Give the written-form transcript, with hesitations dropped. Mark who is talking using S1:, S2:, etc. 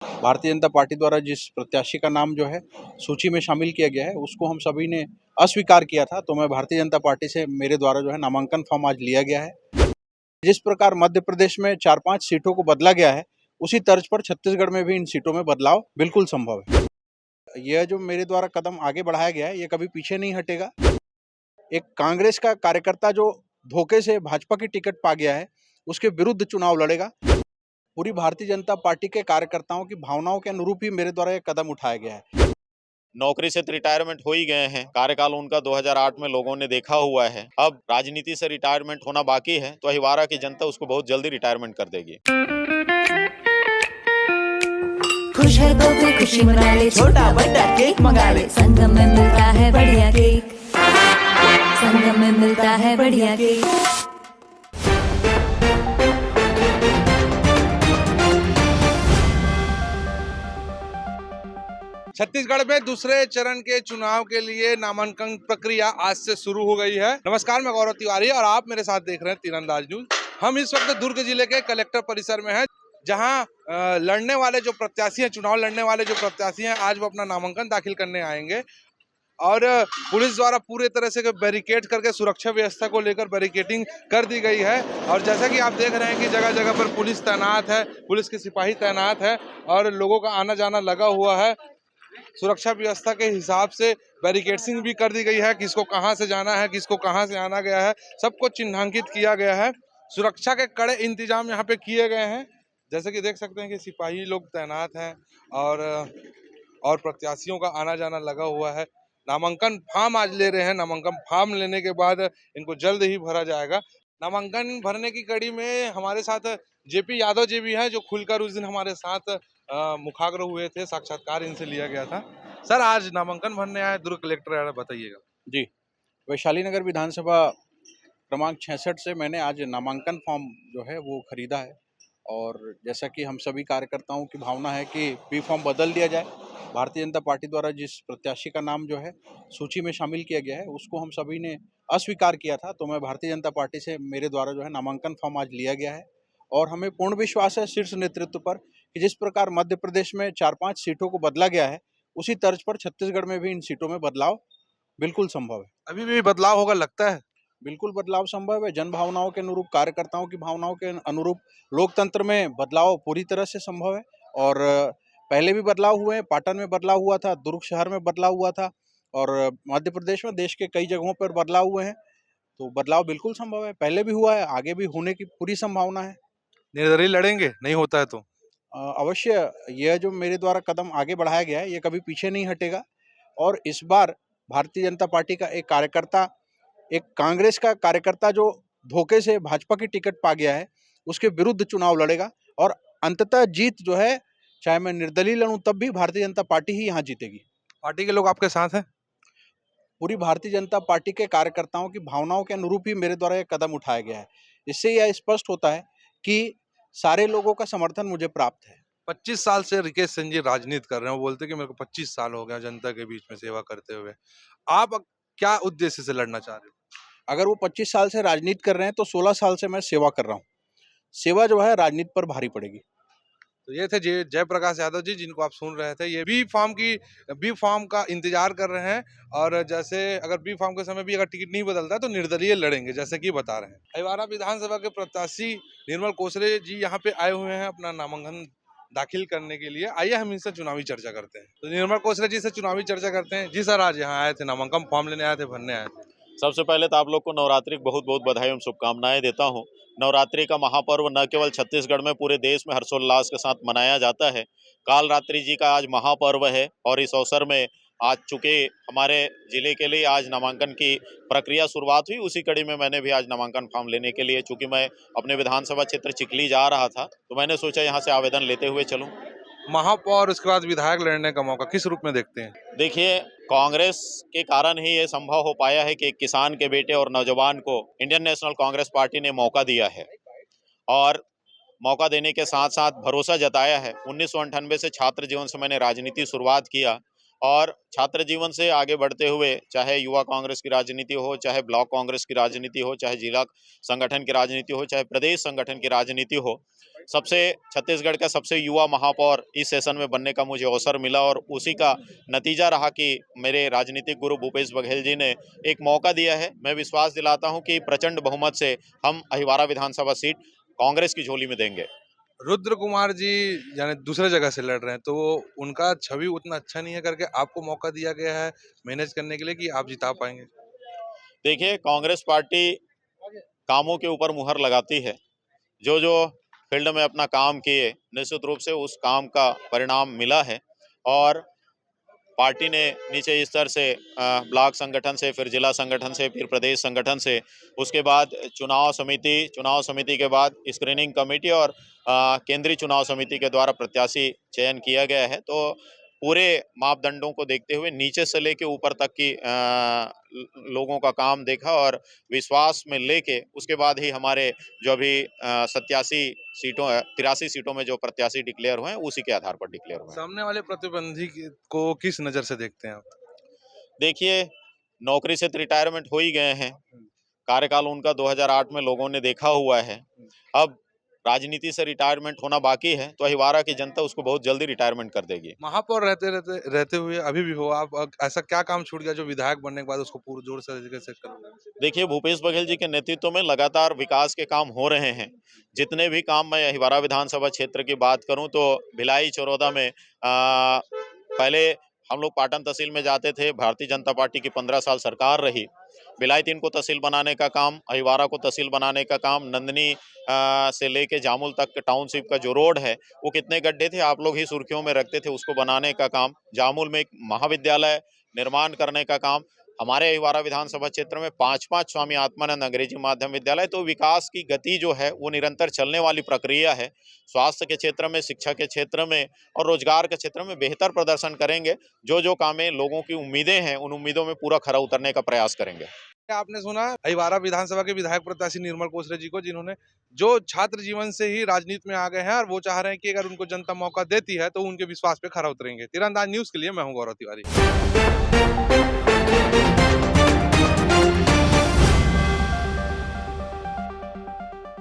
S1: Bharatiya Janata party द्वारा जिस प्रत्याशी का नाम जो है सूची में शामिल किया गया है उसको हम सभी ने अस्वीकार किया था, तो मैं भारतीय जनता पार्टी से मेरे द्वारा जो है नामांकन फॉर्म आज लिया गया है। जिस प्रकार मध्य प्रदेश में 4-5 सीटों को बदला गया है, उसी तर्ज पर छत्तीसगढ़ में भी इन सीटों में बदलाव बिल्कुल संभव है। यह जो मेरे द्वारा कदम आगे बढ़ाया गया है, ये कभी पीछे नहीं हटेगा। एक कांग्रेस का कार्यकर्ता जो धोखे से भाजपा की टिकट पा गया है, उसके विरुद्ध चुनाव लड़ेगा। पूरी भारतीय जनता पार्टी के कार्यकर्ताओं की भावनाओं के अनुरूप ही मेरे द्वारा ये कदम उठाया गया है।
S2: नौकरी से तो रिटायरमेंट हो ही गए हैं। कार्यकाल उनका 2008 में लोगों ने देखा हुआ है। अब राजनीति से रिटायरमेंट होना बाकी है, तो अहिवारा की जनता उसको बहुत जल्दी रिटायरमेंट कर देगी।
S3: खुश है तो फिर खुशी मना ले, छोटा बड़ा केक मंगा ले, संगम में मिलता है बढ़िया केक, संगम में मिलता है बढ़िया केक।
S4: छत्तीसगढ़ में दूसरे चरण के चुनाव के लिए नामांकन प्रक्रिया आज से शुरू हो गई है। नमस्कार, मैं गौरव तिवारी और आप मेरे साथ देख रहे हैं तीरंदाज न्यूज। हम इस वक्त दुर्ग जिले के कलेक्टर परिसर में हैं, जहां लड़ने वाले जो प्रत्याशी हैं, चुनाव लड़ने वाले जो प्रत्याशी हैं, आज वो अपना नामांकन दाखिल करने आएंगे। और पुलिस द्वारा पूरे तरह से बैरिकेड करके सुरक्षा व्यवस्था को लेकर बैरिकेडिंग कर दी गई है। और जैसा कि आप देख रहे हैं कि जगह जगह पर पुलिस तैनात है, पुलिस के सिपाही तैनात है और लोगों का आना जाना लगा हुआ है। सुरक्षा व्यवस्था के हिसाब से बैरिकेडिंग भी कर दी गई है, किसको कहां से जाना है, किसको कहां से आना गया है, सबको चिन्हांकित किया गया है। सुरक्षा के कड़े इंतजाम यहाँ पे किए गए हैं। जैसे कि देख सकते हैं कि सिपाही लोग तैनात हैं और प्रत्याशियों का आना जाना लगा हुआ है। नामांकन फॉर्म आज ले रहे हैं। नामांकन फॉर्म लेने के बाद इनको जल्द ही भरा जाएगा। नामांकन भरने की कड़ी में हमारे साथ जेपी यादव जी भी हैं, जो खुलकर उस दिन हमारे साथ मुखाग्र हुए थे, साक्षात्कार इनसे लिया गया था। सर, आज नामांकन भरने आए दुर्ग कलेक्टर, बताइएगा।
S1: जी, वैशाली नगर विधानसभा क्रमांक 66 से मैंने आज नामांकन फॉर्म जो है वो खरीदा है। और जैसा कि हम सभी कार्यकर्ताओं की भावना है कि बी फॉर्म बदल दिया जाए। भारतीय जनता पार्टी द्वारा जिस प्रत्याशी का नाम जो है सूची में शामिल किया गया है उसको हम सभी ने अस्वीकार किया था, तो मैं भारतीय जनता पार्टी से मेरे द्वारा जो है नामांकन फॉर्म आज लिया गया है। और हमें पूर्ण विश्वास है शीर्ष नेतृत्व पर कि जिस प्रकार मध्य प्रदेश में 4-5 सीटों को बदला गया है, उसी तर्ज पर छत्तीसगढ़ में भी इन सीटों में बदलाव बिल्कुल संभव है।
S4: अभी भी बदलाव होगा लगता है?
S1: बिल्कुल बदलाव संभव है। जन भावनाओं के अनुरूप, कार्यकर्ताओं की भावनाओं के अनुरूप लोकतंत्र में बदलाव पूरी तरह से संभव है। और पहले भी बदलाव हुए हैं। पाटन में बदलाव हुआ था, दुर्ग शहर में बदलाव हुआ था और मध्य प्रदेश में देश के कई जगहों पर बदलाव हुए हैं। तो बदलाव बिल्कुल संभव है, पहले भी हुआ है, आगे भी होने की पूरी संभावना है।
S4: निर्दलीय लड़ेंगे, नहीं होता है तो?
S1: अवश्य यह जो मेरे द्वारा कदम आगे बढ़ाया गया है, ये कभी पीछे नहीं हटेगा। और इस बार भारतीय जनता पार्टी का एक कार्यकर्ता, एक कांग्रेस का कार्यकर्ता जो धोखे से भाजपा की टिकट पा गया है, उसके विरुद्ध चुनाव लड़ेगा और अंततः जीत जो है, चाहे मैं निर्दलीय लड़ूं तब भी भारतीय जनता पार्टी ही यहाँ जीतेगी।
S4: पार्टी के लोग आपके साथ हैं?
S1: पूरी भारतीय जनता पार्टी के कार्यकर्ताओं की भावनाओं के अनुरूप ही मेरे द्वारा यह कदम उठाया गया है। इससे यह स्पष्ट होता है कि सारे लोगों का समर्थन मुझे प्राप्त है।
S4: 25 साल से रिकेश सिंह जी राजनीति कर रहे हैं। वो बोलते हैं कि मेरे को 25 साल हो गया जनता के बीच में सेवा करते हुए। आप क्या उद्देश्य से लड़ना चाह रहे हो?
S1: अगर वो 25 साल से राजनीति कर रहे हैं तो 16 साल से मैं सेवा कर रहा हूँ। सेवा जो है राजनीति पर भारी पड़ेगी।
S4: तो ये थे जयप्रकाश यादव जी, जिनको आप सुन रहे थे। ये बी फॉर्म का इंतजार कर रहे हैं और जैसे अगर बी फॉर्म के समय भी अगर टिकट नहीं बदलता है तो निर्दलीय लड़ेंगे, जैसे कि बता रहे हैं। अहिवारा विधानसभा के प्रत्याशी निर्मल कोसरे जी यहाँ पे आए हुए हैं अपना नामांकन दाखिल करने के लिए। आइए हम इनसे चुनावी चर्चा करते हैं। तो निर्मल कोसरे जी से चुनावी चर्चा करते हैं। जी सर, आज यहाँ आए थे, नामांकन फॉर्म लेने आए थे, भरने आए थे?
S2: सबसे पहले तो आप लोग को नवरात्रि की बहुत बहुत बधाई एवं शुभकामनाएं देता हूं। नवरात्रि का महापर्व न केवल छत्तीसगढ़ में, पूरे देश में हर्षोल्लास के साथ मनाया जाता है। कालरात्रि जी का आज महापर्व है और इस अवसर में आज चूंकि हमारे जिले के लिए आज नामांकन की प्रक्रिया शुरुआत हुई, उसी कड़ी में मैंने भी आज नामांकन फॉर्म लेने के लिए, चूंकि मैं अपने विधानसभा क्षेत्र चिखली जा रहा था, तो मैंने सोचा यहाँ से आवेदन लेते हुए चलूं।
S4: महापौर, उसके बाद विधायक लड़ने का मौका किस रूप में देखते हैं?
S2: देखिए, कांग्रेस के कारण ही ये संभव हो पाया है कि एक किसान के बेटे और नौजवान को इंडियन नेशनल कांग्रेस पार्टी ने मौका दिया है और मौका देने के साथ साथ भरोसा जताया है। 1998 से छात्र जीवन से मैंने राजनीति शुरुआत किया और छात्र जीवन से आगे बढ़ते हुए चाहे युवा कांग्रेस की राजनीति हो, चाहे ब्लॉक कांग्रेस की राजनीति हो, चाहे जिला संगठन की राजनीति हो, चाहे प्रदेश संगठन की राजनीति हो, सबसे छत्तीसगढ़ का सबसे युवा महापौर इस सेशन में बनने का मुझे अवसर मिला और उसी का नतीजा रहा कि मेरे राजनीतिक गुरु भूपेश बघेल जी ने एक मौका दिया है। मैं विश्वास दिलाता हूं कि प्रचंड बहुमत से हम अहिवारा विधानसभा सीट कांग्रेस की झोली में देंगे।
S4: रुद्र कुमार जी यानी दूसरे जगह से लड़ रहे हैं, तो उनका छवि उतना अच्छा नहीं है करके आपको मौका दिया गया है मैनेज करने के लिए कि आप जिता पाएंगे?
S2: देखिए, कांग्रेस पार्टी कामों के ऊपर मुहर लगाती है। जो जो फील्ड में अपना काम किए, निश्चित रूप से उस काम का परिणाम मिला है और पार्टी ने नीचे स्तर से ब्लॉक संगठन से, फिर जिला संगठन से, फिर प्रदेश संगठन से, उसके बाद चुनाव समिति के बाद स्क्रीनिंग कमेटी और केंद्रीय चुनाव समिति के द्वारा प्रत्याशी चयन किया गया है। तो पूरे मापदंडों को देखते हुए नीचे से लेके ऊपर तक की लोगों का काम देखा और विश्वास में लेके उसके बाद ही हमारे जो अभी 83 सीटों में जो प्रत्याशी डिक्लेयर हुए हैं उसी के आधार पर डिक्लेयर हुए हैं।
S4: सामने वाले को किस नजर से देखते हैं आप?
S2: देखिए, नौकरी से तो रिटायरमेंट हो ही गए हैं, कार्यकाल उनका 2008 में लोगों ने देखा हुआ है। अब राजनीति से रिटायरमेंट होना बाकी है, तो अहिवारा की जनता उसको बहुत जल्दी रिटायरमेंट कर देगी।
S4: महापौर रहते हुए अभी भी हो आप, ऐसा क्या काम छूट गया जो विधायक बनने के बाद उसको पूरे जोर से तरीके से करोगे?
S2: देखिए, भूपेश बघेल जी के नेतृत्व में लगातार विकास के काम हो रहे हैं। जितने भी काम, मैं अहिवारा विधानसभा क्षेत्र की बात करूं तो भिलाई चरोदा में पहले हम लोग पाटन तहसील में जाते थे, भारतीय जनता पार्टी की 15 साल सरकार रही। भिलाई 3 को तहसील बनाने का काम, अहिवारा को तहसील बनाने का काम, नंदनी से लेके जामुल तक टाउनशिप का जो रोड है वो कितने गड्ढे थे आप लोग ही सुर्खियों में रखते थे, उसको बनाने का काम, जामुल में एक महाविद्यालय निर्माण करने का काम, हमारे अहिवारा विधानसभा क्षेत्र में 5-5 स्वामी आत्मानंद अंग्रेजी माध्यम विद्यालय। तो विकास की गति जो है वो निरंतर चलने वाली प्रक्रिया है। स्वास्थ्य के क्षेत्र में, शिक्षा के क्षेत्र में और रोजगार के क्षेत्र में बेहतर प्रदर्शन करेंगे। जो जो कामें लोगों की उम्मीदें हैं उन उम्मीदों में पूरा खरा उतरने का प्रयास करेंगे।
S4: आपने सुना अहिवारा विधानसभा के विधायक प्रत्याशी निर्मल कोसरे जी को, जिन्होंने जो छात्र जीवन से ही राजनीति में आ गए हैं और वो चाह रहे हैं कि अगर उनको जनता मौका देती है तो उनके विश्वास पे खरा उतरेंगे। तीरंदाज न्यूज के लिए मैं हूं गौरव तिवारी।